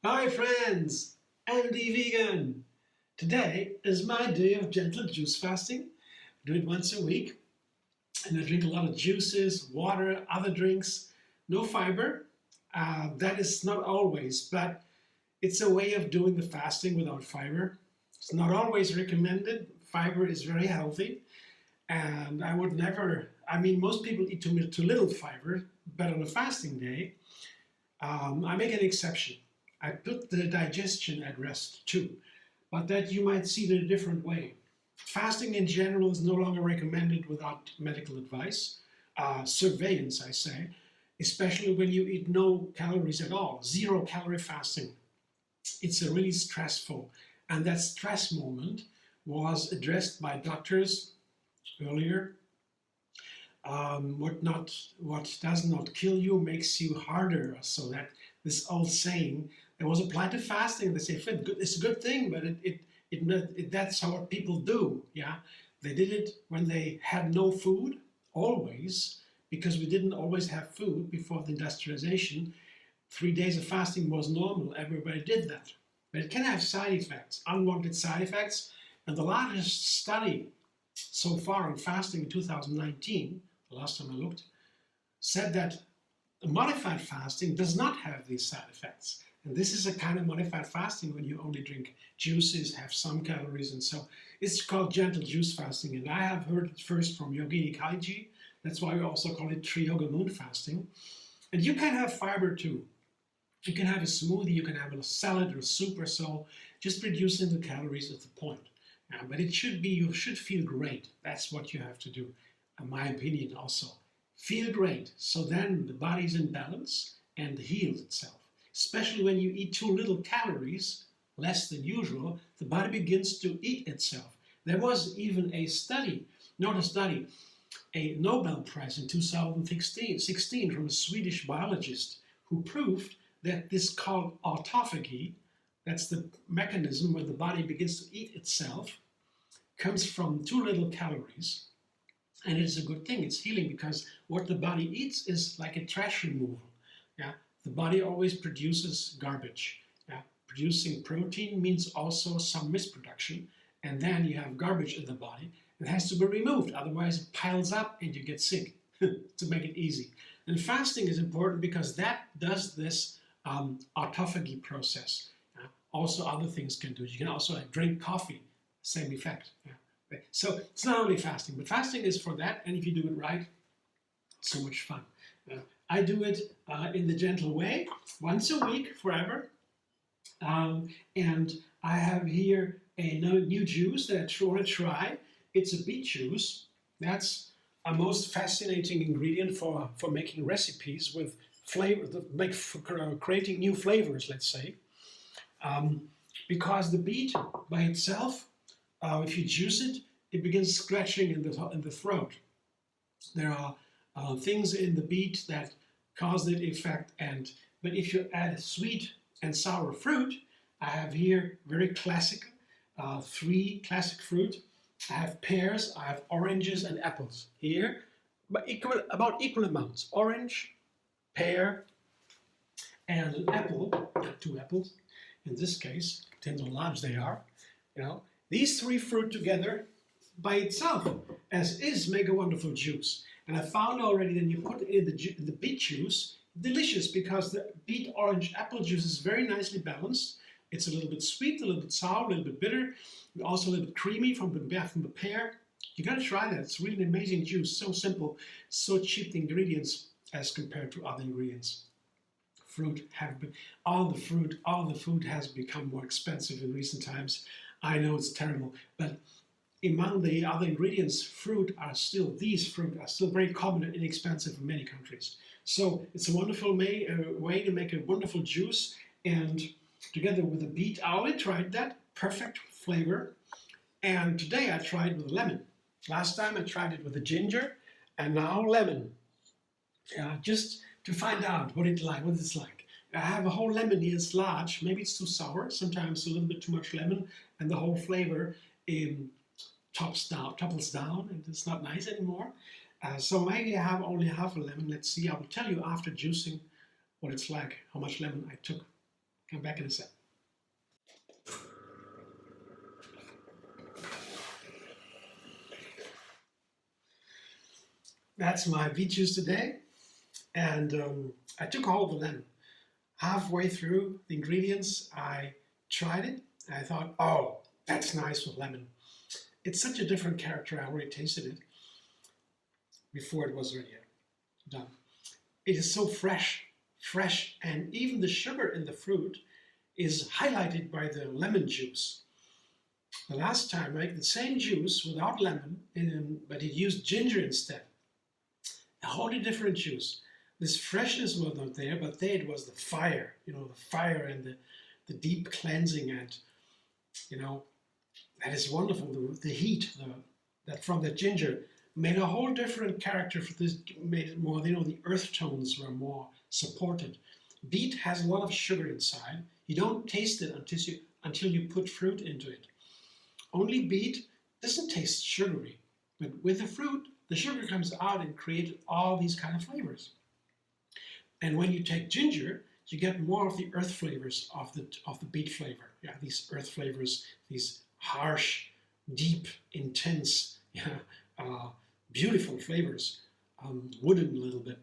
Hi friends, Andy Vegan. Today is my day of gentle juice fasting. I do it once a week and I drink a lot of juices, water, other drinks, no fiber. That is not always, but it's a way of doing the fasting without fiber. It's not always recommended. Fiber is very healthy and I would never, most people eat too little fiber, but on a fasting day, I make an exception. I put the digestion at rest too, but that you might see it in a different way. Fasting in general is no longer recommended without medical advice. Surveillance, I say, especially when you eat no calories at all, 0-calorie fasting. It's a really stressful, and that stress moment was addressed by doctors earlier. What does not kill you makes you harder. So that this old saying that was applied to fasting. They say it's a good thing, but that's how people do. Yeah, they did it when they had no food, always, because we didn't always have food before the industrialization. 3 days of fasting was normal. Everybody did that, but it can have side effects, unwanted side effects. And the largest study so far on fasting in 2019, the last time I looked, said that modified fasting does not have these side effects. And this is a kind of modified fasting when you only drink juices, have some calories, and so it's called gentle juice fasting. And I have heard it first from Yogini Kaliji. That's why we also call it TriYoga Moonfasting. And you can have fiber too. You can have a smoothie, you can have a salad or soup or so. Just reducing the calories is the point. But it should be, you should feel great. That's what you have to do, in my opinion also. Feel great, so then the body's in balance and heals itself. Especially when you eat too little calories, less than usual, the body begins to eat itself. There was even a study, not a study, a Nobel Prize in 2016 from a Swedish biologist who proved that this called autophagy, that's the mechanism where the body begins to eat itself, comes from too little calories. And it's a good thing, it's healing, because what the body eats is like a trash removal. Yeah? The body always produces garbage. Yeah? Producing protein means also some misproduction, and then you have garbage in the body. It has to be removed, otherwise it piles up and you get sick, to make it easy. And fasting is important because that does this autophagy process. Also other things can do it. You can also drink coffee, same effect. Yeah. So it's not only fasting, but fasting is for that, and if you do it right, it's so much fun. I do it in the gentle way, once a week, forever. And I have here a new juice that I want to try. It's a beet juice. That's a most fascinating ingredient for making recipes with flavor, creating new flavors, let's say. Because the beet by itself, if you juice it, it begins scratching in the throat. There are things in the beet that cause that effect, but if you add sweet and sour fruit, I have here very classic, 3 classic fruit. I have pears, I have oranges and apples here, but about equal amounts. Orange, pear, and an apple, 2 apples. In this case, depends on how large they are. These 3 fruit together by itself, as is, make a wonderful juice. And I found already that you put it in the beet juice, delicious, because the beet, orange, apple juice is very nicely balanced. It's a little bit sweet, a little bit sour, a little bit bitter, also a little bit creamy from the pear. You gotta try that. It's really an amazing juice. So simple, so cheap the ingredients as compared to other ingredients. All the food has become more expensive in recent times. I know it's terrible, but among the other ingredients, these fruit are still very common and inexpensive in many countries. So it's a wonderful way to make a wonderful juice, and together with the beet, I already tried that, perfect flavor. And today I tried with lemon. Last time I tried it with the ginger, and now lemon. Just to find out what it's like. I have a whole lemon here, it's large, maybe it's too sour, sometimes a little bit too much lemon, and the whole flavor topples down, and it's not nice anymore. So maybe I have only half a lemon. Let's see. I will tell you after juicing what it's like, how much lemon I took. Come back in a sec. That's my beet juice today, and I took all the lemon. Halfway through the ingredients, I tried it. I thought, oh, that's nice with lemon. It's such a different character. I already tasted it before it was already done. It is so fresh, and even the sugar in the fruit is highlighted by the lemon juice. The last time I made the same juice without lemon, but it used ginger instead. A wholly different juice. This freshness was not there, but there it was the fire, the fire and the deep cleansing, and that is wonderful. The heat that from the ginger made a whole different character for this, made it more, the earth tones were more supported. Beet has a lot of sugar inside. You don't taste it until you put fruit into it. Only beet doesn't taste sugary, but with the fruit, the sugar comes out and creates all these kind of flavors. And when you take ginger, you get more of the earth flavors of the beet flavor. Yeah, these earth flavors, these harsh, deep, intense, beautiful flavors, wooden a little bit,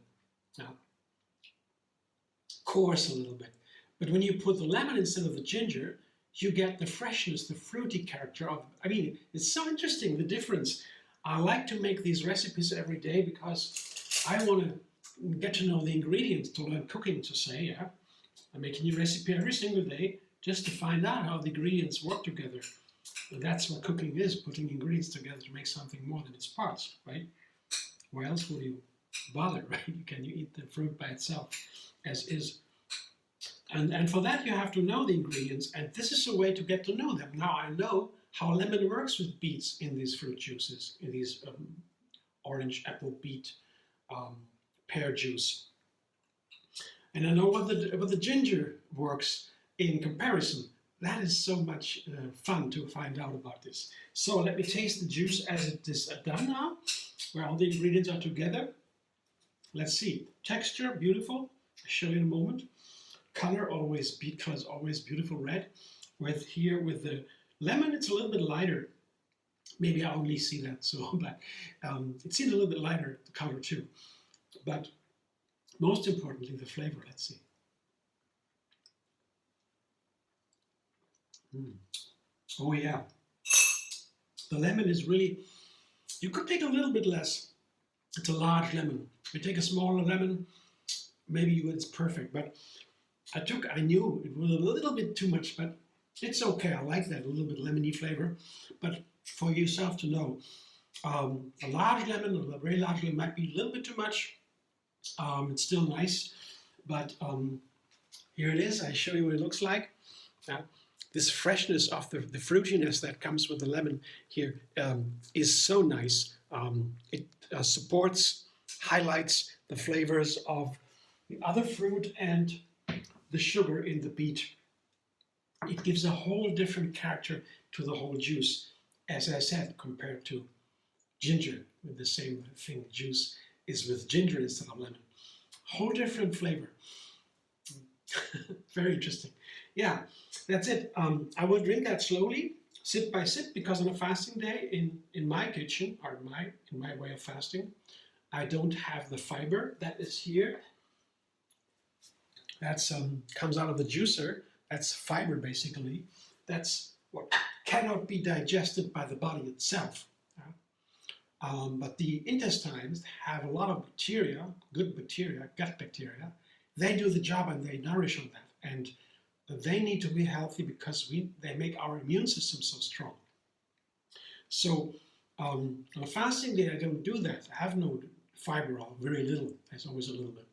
coarse a little bit. But when you put the lemon instead of the ginger, you get the freshness, the fruity character of. I mean, it's so interesting the difference. I like to make these recipes every day because I want to get to know the ingredients, to learn cooking, to say, yeah. I'm making a new recipe every single day just to find out how the ingredients work together. And that's what cooking is, putting ingredients together to make something more than its parts, right? Why else would you bother, right? You eat the fruit by itself as is. And for that you have to know the ingredients, and this is a way to get to know them. Now I know how lemon works with beets in these fruit juices, in these orange, apple, beet, pear juice. And I know what the ginger works in comparison. That is so much fun to find out about this. So let me taste the juice as it is done now, where all the ingredients are together. Let's see. Texture, beautiful. I'll show you in a moment. Color, always, beet color is always beautiful red. With the lemon, it's a little bit lighter. Maybe I only see that, but it seems a little bit lighter, the color too. But most importantly, the flavor, let's see. Oh yeah. The lemon is really, you could take a little bit less. It's a large lemon. If you take a smaller lemon, maybe it's perfect. But I knew it was a little bit too much, but it's okay. I like that, a little bit lemony flavor. But for yourself to know, a large lemon or a very large lemon might be a little bit too much. It's still nice, but here it is. I show you what it looks like. This freshness of the fruitiness that comes with the lemon here is so nice. It supports, highlights the flavors of the other fruit and the sugar in the beet. It gives a whole different character to the whole juice, as I said, compared to ginger with the same thing. Juice is with ginger instead of lemon. Whole different flavor. Very interesting. Yeah, that's it. I will drink that slowly, sip by sip, because on a fasting day in my kitchen, or in my way of fasting, I don't have the fiber that is here. That's comes out of the juicer. That's fiber basically. That's what cannot be digested by the body itself. But the intestines have a lot of bacteria, good bacteria, gut bacteria. They do the job and they nourish on that. And they need to be healthy because they make our immune system so strong. So on a fasting day, I don't do that. I have no fiber, or very little. There's always a little bit.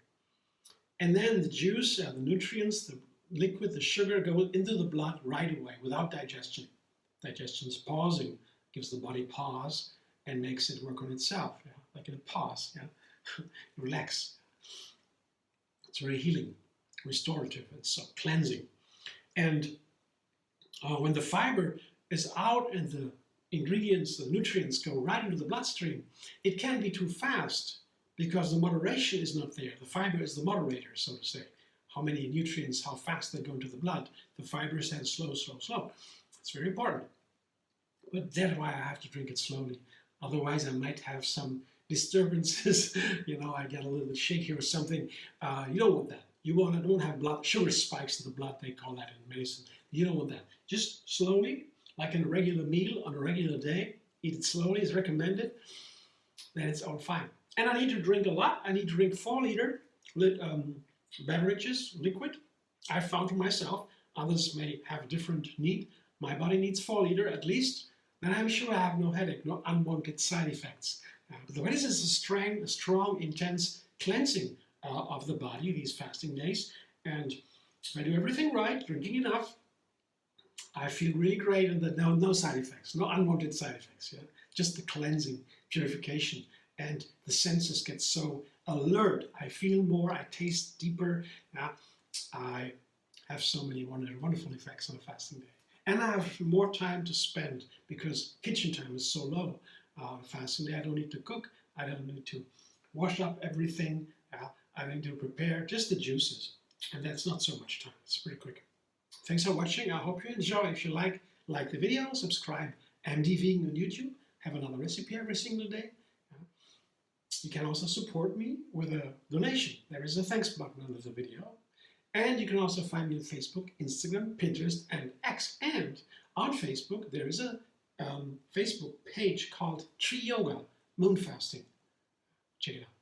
And then the juice, the nutrients, the liquid, the sugar go into the blood right away without digestion. Digestion is pausing, gives the body pause and makes it work on itself, like in a pause. Relax. It's very healing, restorative, it's so cleansing. And when the fiber is out and ingredients, the nutrients go right into the bloodstream. It can be too fast because the moderation is not there. The fiber is the moderator, so to say. How many nutrients, how fast they go into the blood. The fiber is then slow, slow, slow. It's very important. But that's why I have to drink it slowly. Otherwise, I might have some disturbances. I get a little bit shaky or something. You don't want that. You don't have blood sugar spikes in the blood. They call that in medicine. You don't want that. Just slowly, like in a regular meal on a regular day. Eat it slowly is recommended. Then it's all fine. And I need to drink a lot. I need to drink 4-liter beverages, liquid. I found for myself. Others may have a different need. My body needs 4-liter at least. Then I'm sure I have no headache, no unwanted side effects. But this is a strong, intense cleansing of the body, these fasting days. And if I do everything right, drinking enough, I feel really great, and no side effects, no unwanted side effects. Yeah? Just the cleansing, purification, and the senses get so alert. I feel more, I taste deeper. Yeah? I have so many wonderful effects on a fasting day. And I have more time to spend because kitchen time is so low. Fasting day, I don't need to cook. I don't need to wash up everything. I need to prepare just the juices. And that's not so much time. It's pretty quick. Thanks for watching. I hope you enjoy. If you like the video, subscribe. MD Vegan on YouTube. Have another recipe every single day. You can also support me with a donation. There is a thanks button under the video. And you can also find me on Facebook, Instagram, Pinterest, and X. And on Facebook, there is a Facebook page called TriYoga Moonfasting. Check it out.